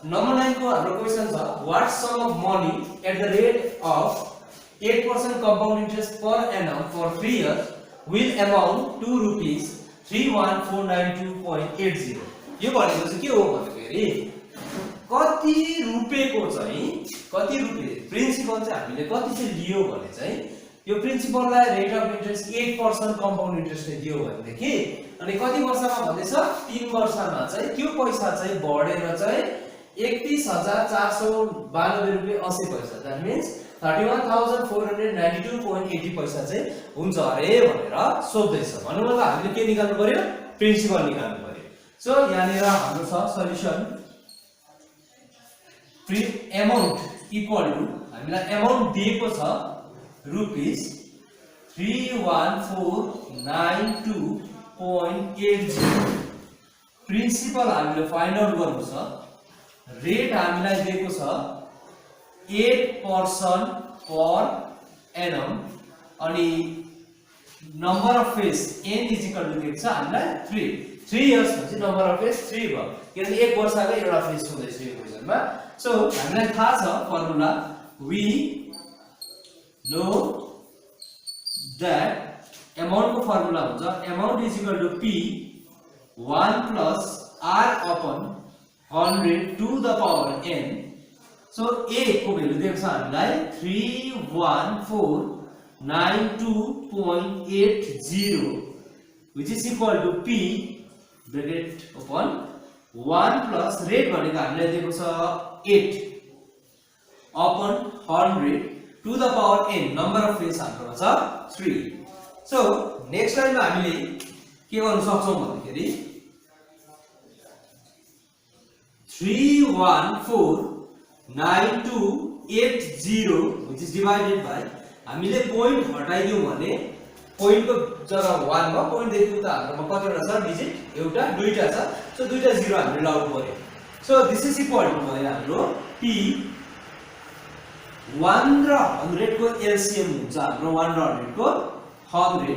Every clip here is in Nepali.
नंबर 9 को हाम्रो क्वेशन छ what sum of money at the rate of 8% compound interest per annum for 3 years will amount to rupees 31492.80 यो भनेको चाहिँ के हो भन्दाखेरि कति रुपैयाँको चाहिँ कति रुपैयाँ प्रिन्सिपल चाहिँ हामीले कति चाहिँ लियो भने चाहिँ यो प्रिन्सिपललाई रेट अफ इन्ट्रेस्ट 8% कम्पाउन्ड इन्ट्रेस्टले दियो भनेदेखि अनि कति वर्षमा भन्दैछ 3 वर्षमा चाहिँ त्यो पैसा चाहिँ बढेर चाहिँ 31492 रुपैयाँ 80 पैसा दैट मीन्स 31492.80 पैसा चाहिँ हुन्छ अरे भनेर सोध्दैछ भन्नु मतलब हामीले के निकाल्नु पर्यो प्रिन्सिपल निकाल्नु पर्यो सो यहाँनिर हाम्रो छ सल्युसन अमाउन्ट इक्वल टु हामीलाई अमाउन्ट दिएको छ रुपीस 31492.80 प्रिन्सिपल हामीले फाइन्ड आउट गर्नु छ रेट हामीलाई दिएको छ 8% per annum अनि number of phase n is equal to दिएको छ हामीलाई 3 इयर्स पछि नम्बर अफ फेज 3 भयो किनकि 1 वर्षको एउटा फेज हुँदैछ यो क्वेशनमा सो हामीलाई थाहा छ formula we know that amount को फर्मुला हुन्छ amount is equal to p 1 plus r upon 100 to the power n so a को भ्यालु दिएको छ हामीलाई 31492.80 which is equal to p bracket upon 1 plus rate भनेको हामीलाई दिएको छ 8 upon 100 to the power n number of phase हाम्रोमा छ 3 so next लाइनमा हामीले के गर्न सक्छौं भन्दाखेरि 3149280 which is divided by हामीले point हटाइदियौ भने point को जग्गा 1 मा point देखि उता हाम्रोमा कतिवटा छ डिजिट एउटा दुईटा छ सो दुईटा 0 हामीले लगाउनु पर्यो so this is equal to भयो हाम्रो p 1 र 100 को एलसीएम हुन्छ हाम्रो 1 र 100 को 100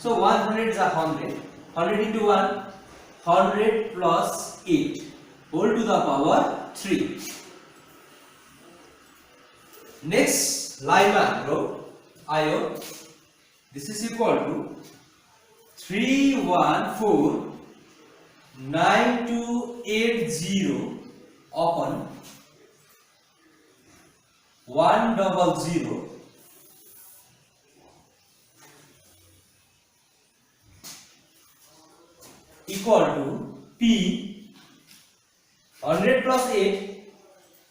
सो 100 जा 100 100 into 1 100 plus 8 whole to the power 3 next line मा हाम्रो आयो this is equal to 3149280 upon 100 equal to p 100 plus 8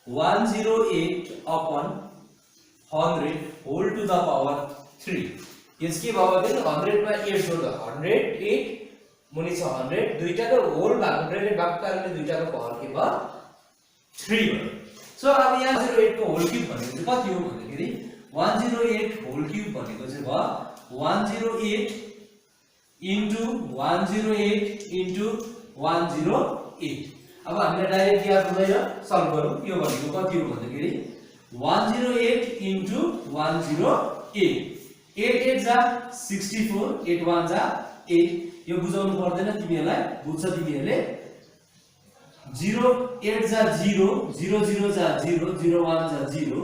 108 upon 100 whole to the power 3 यसके बाबा दिन 100 मा 8 जोड्दा 108 मुनि छ 100 दुईटाको होल भएको ब्रेकेट भएको कारणले दुईटाको पावर के भयो 3 भयो सो अब यहाँ 08 को होल क्यूब भनेको चाहिँ कति हो भन्दाखेरि 108 होल क्यूब भनेको चाहिँ भयो 108 into 108 into 108 अब हामीले डाइरेक्ट याद हुँदैन सल्भ गरौँ यो भनेको कति हो भन्दाखेरि 108 into 108 8 8 जा 64 8 1 जा 8 यो बुझाउनु पर्दैन तिमीहरुलाई बुझ्छ तिमीहरुले 0 8 जा 0 0 0 जा 0 0 1 जा 0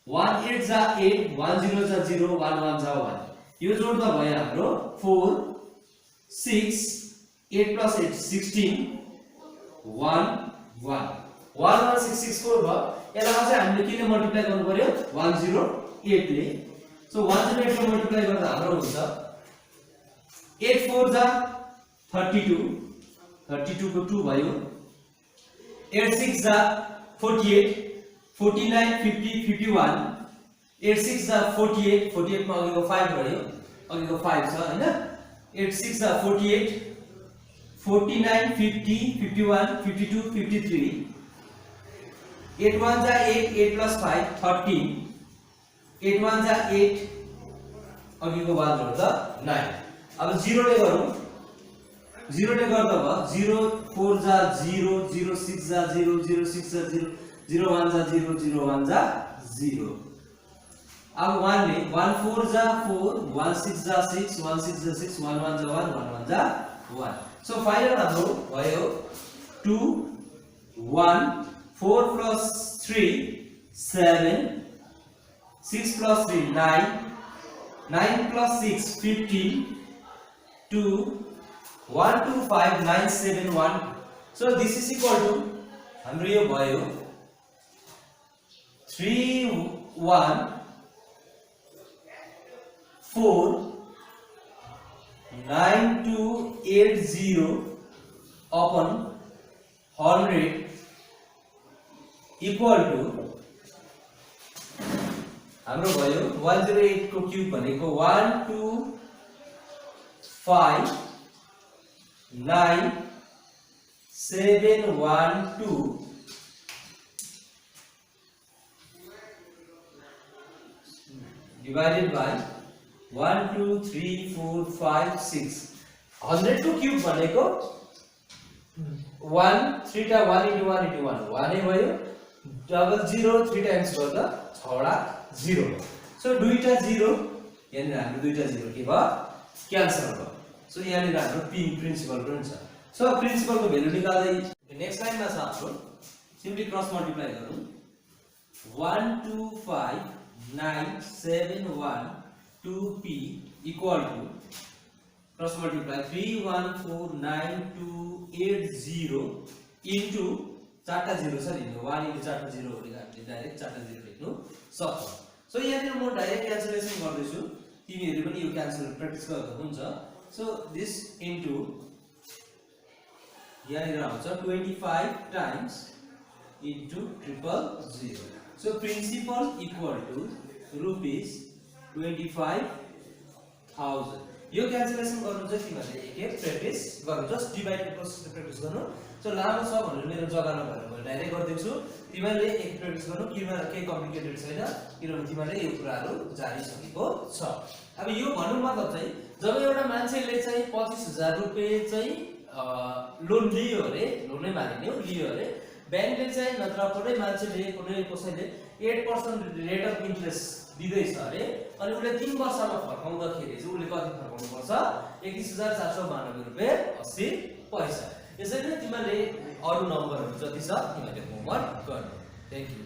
1 8 जा 8 1 0 जा 0 1 1 जा 1 यो जोड्दा भयो हाम्रो 4 6 8 plus 8 16 1 1 11664 भयो यसलाई चाहिँ हामीले किन मल्टिप्लाई गर्नु पर्यो 108 ले सो 108 ले मल्टिप्लाई गर्दा हाम्रो हुन्छ 8 4 जा 32 32 को 2 भयो 8 6 जा 48 49 50 51 8 6 जा 48 48 मा अघिको 5 भयो अघिको 5 छ हैन 8 6 जा 48 49 50 51 52 53 8 1 जा 8 8 plus 5 13 8 1 जा 8 अघिको बाद जोड्दा 9 अब 0 ले गरौँ 0 ले गर्दा भयो 0 4 जा 0 0 6 जा 0 0 6 जा 0 0 1 जा 0 0 1 जा 0 अब 1 ले 1 4 जा 4 1 6 जा 6 1 6 जा 6 1 1 जा 1 1 1 जा 1 सो फाइनल हाम्रो भयो 2 1 4 plus 3 7 6 plus 3 9 9 plus 6 15 2 1 2 5 9 7 1. So this is equal to हाम्रो यो भयो 3 1 4 9 2 8 0 upon 100 equal to हाम्रो भयो 108 को क्यूब भनेको 1 2 5 9 7 1 2 divided by 1 2 3 4 5 6. 100 को क्यूब भनेको 1 3 टा 1 into 1 into 1 1 नै भयो डबल 0 3 टाइम्स गर्दा 6 वटा 0. सो दुईटा 0 यानी हाम्रो दुईटा 0 के भयो क्यान्सल भयो. सो यहाँ नि हाम्रो प्रिन्सिपल पनि छ. सो प्रिन्सिपल को भ्यालु निकाल्दै नेक्स्ट लाइनमा छ हाम्रो सिम्पली क्रस मल्टिप्लाई गरौँ 1 2 5 9 7 1 2p equal to cross multiply 3 1 4 9 2 8 0 into चारटा 0 छ नि 1 into चारटा 0 भनेको हामीले डाइरेक्ट चारटा 0 लेख्नु सक्छौं. सो यहाँ नि म डाइरेक्ट क्यान्सलेसन गर्दै छु. तिमीहरुले पनि यो क्यान्सल प्र्याक्टिस गर्दा हुन्छ. सो दिस into यहाँ नि आउँछ 25 times into 000. So principal equal to rupees 25,000. यो क्याल्कुलेसन गर्नु चाहिँ तिमीहरुले एक एक प्र्याक्टिस गर्नु. जस्ट डिभाइड प्रोसेस प्र्याक्टिस गर्नु. सो लामो छ भनेर मेरो जग्गा नभएर म डाइरेक्ट गर्दैछु. तिमीहरुले एक प्र्याक्टिस गर्नु. किमा के कम्प्लिकेटेड छैन किनभने तिमीहरुले यो कुराहरु जानिसकेको छ. अब यो भन्नु मतलब चाहिँ जब एउटा मान्छेले चाहिँ 25,000 रुपैयाँ चाहिँ लोन लियो अरे लोनै मानिने हो लियो अरे बैंकले चाहिँ नत्र कुनै मान्छेले कुनै कसैले 8% रेट अफ इन्ट्रेस्ट दिदैछ अरे अनि उले 3 वर्षमा फर्काउँदाखेरि चाहिँ उले कति फर्काउनु पर्छ 21,492 रुपैयाँ 80 पैसा. यसरी नै तिमीले अरु नम्बरहरु जति छ तिमीले होमवर्क गर्नु. Thank you.